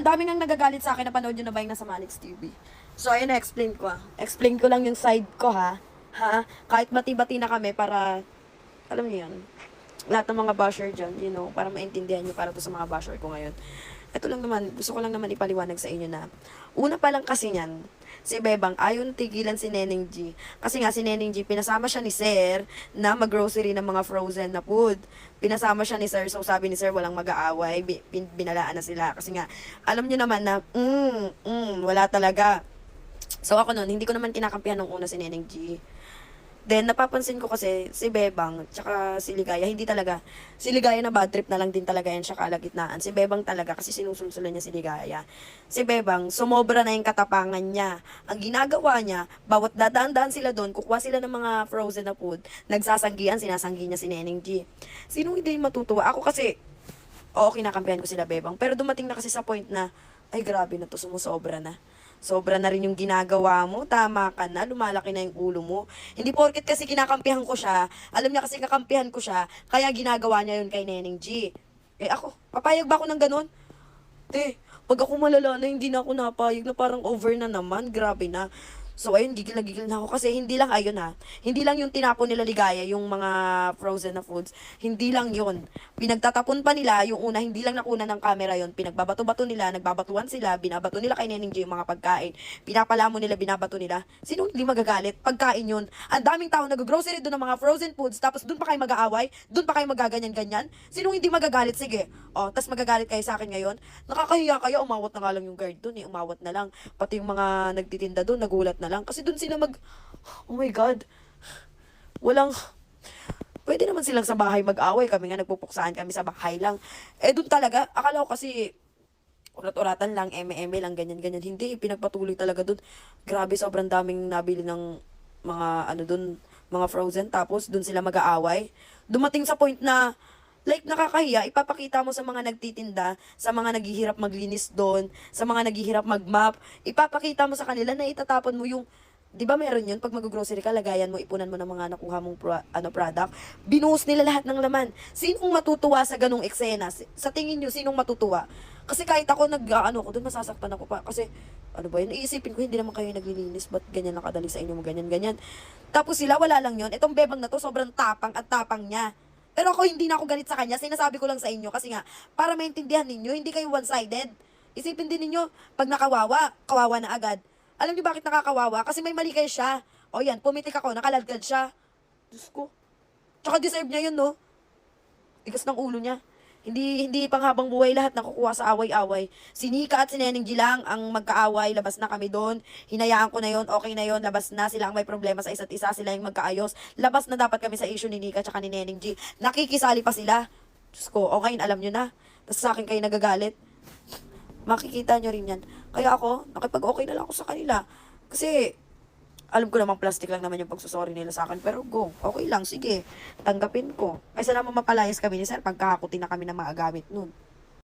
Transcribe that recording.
Ang dami nang nagagalit sa akin na panood yun na ba yung nasa Manix TV. So, ayun na, explain ko. Explain ko lang yung side ko, ha? Ha? Kahit bati-bati na kami para, alam niyo yun, lahat ng mga basher dyan, you know, para maintindihan nyo para to sa mga basher ko ngayon. Ito lang naman, gusto ko lang naman ipaliwanag sa inyo na, una pa lang kasi yan, si Bebang, ayon tigilan si Neneng G. Kasi nga si Neneng G, pinasama siya ni Sir na mag-grocery ng mga frozen na food. Pinasama siya ni Sir, so sabi ni Sir, walang mag-aaway, binalaan na sila. Kasi nga, alam nyo naman na, wala talaga. So ako nun, hindi ko naman kinakampihan nung una si Neneng G. Then, napapansin ko kasi si Bebang, tsaka si Ligaya, hindi talaga. Si Ligaya na bad trip na lang din talaga yan siya kalagitnaan. Si Bebang talaga kasi sinusulsulan niya si Ligaya. Si Bebang, sumobra na yung katapangan niya. Ang ginagawa niya, bawat dadaan-daan sila doon, kukuha sila ng mga frozen na food, nagsasanggian, sinasanggi niya si Neneng G. Sinong hindi matutuwa? Ako kasi, oo, kinakampihan ko sila Bebang. Pero dumating na kasi sa point na, ay grabe na to, sumusobra na. Sobra na rin yung ginagawa mo, tama ka na, lumalaki na yung ulo mo. Hindi porket kasi kinakampihan ko siya, alam niya kasi kakampihan ko siya, kaya ginagawa niya yun kay Neneng G. Eh ako, papayag ba ako ng ganun? Pag ako malala na, hindi na ako napayag na parang over na naman, grabe na. So ayun, gigil na ako kasi hindi lang ayun ha. Hindi lang yung tinapon nila Ligaya, yung mga frozen na foods. Hindi lang yun. Pinagtatapon pa nila, yung una, hindi lang nakuna ng camera yun. Pinagbabato-bato nila, nagbabatuan sila, binabato nila kay Neneng J yung mga pagkain. Pinapalamo nila, binabato nila. Sino hindi magagalit? Pagkain yun. Ang daming tao nag-grocery doon ng mga frozen foods, tapos doon pa kayo mag-aaway, doon pa kayo magaganyan-ganyan. Sino hindi magagalit? Sige. O, tas magagalit kayo sa akin ngayon. Nakakahiya kayo, umawat na nga lang yung guard doon eh. Umawat na lang. Pati yung mga nagtitinda doon, nagulat na lang. Kasi doon sila oh my God. Walang, pwede naman silang sa bahay mag-away. Kami nga nagpupuksaan kami sa bahay lang. Eh doon talaga, akala ko kasi urat-uratan lang, eme-eme lang, ganyan-ganyan. Hindi, pinagpatuloy talaga doon. Grabe, sobrang daming nabili ng mga ano doon, mga frozen. Tapos doon sila mag-aaway. Dumating sa point na, like, nakakahiya, ipapakita mo sa mga nagtitinda, sa mga naghihirap maglinis doon, sa mga naghihirap mag-map, ipapakita mo sa kanila na itatapon mo yung, di ba meron yun, pag mag-grocery ka, lagayan mo, ipunan mo ng mga nakuha mong product, binuhos nila lahat ng laman. Sinong matutuwa sa ganong eksena? Sa tingin nyo, sinong matutuwa? Kasi kahit ako ko doon, masasaktan ako pa. Kasi, ano ba yun, iisipin ko, hindi naman kayo naglilinis, ba't ganyan nakadali sa inyo mo, ganyan-ganyan. Tapos sila, wala lang yun. Itong Bebang na to, sobrang tapang at tapang niya. Pero ako hindi na ako galit sa kanya, sinasabi ko lang sa inyo kasi nga, para maintindihan ninyo, hindi kayo one-sided. Isipin din ninyo, pag nakawawa, kawawa na agad. Alam niyo bakit nakakawawa? Kasi may mali kayo siya. O yan, pumitik ako, nakaladkad siya. Diyos ko. Tsaka deserve niya yun, no? Tigas ng ulo niya. Hindi pang habang buhay lahat nakukuha sa away-away. Si Nika at si Neneng G lang ang magkaaway, labas na kami doon. Hinayaan ko na yon, okay na yon, labas na. Sila ang may problema sa isa't isa, sila yung magkaayos. Labas na dapat kami sa issue ni Nika at ni Neneng G. Nakikisali pa sila. Diyos ko, okay, alam nyo na. Tapos sa akin kayo nagagalit. Makikita nyo rin yan. Kaya ako, nakipag-okay na lang ako sa kanila. Kasi, alam ko namang plastic lang naman yung pagsusorry nila sa akin. Pero go, okay lang, sige. Tanggapin ko. Kaysa naman mapalayas kami ni Sir, pagkakakuti na kami ng mga gamit nun.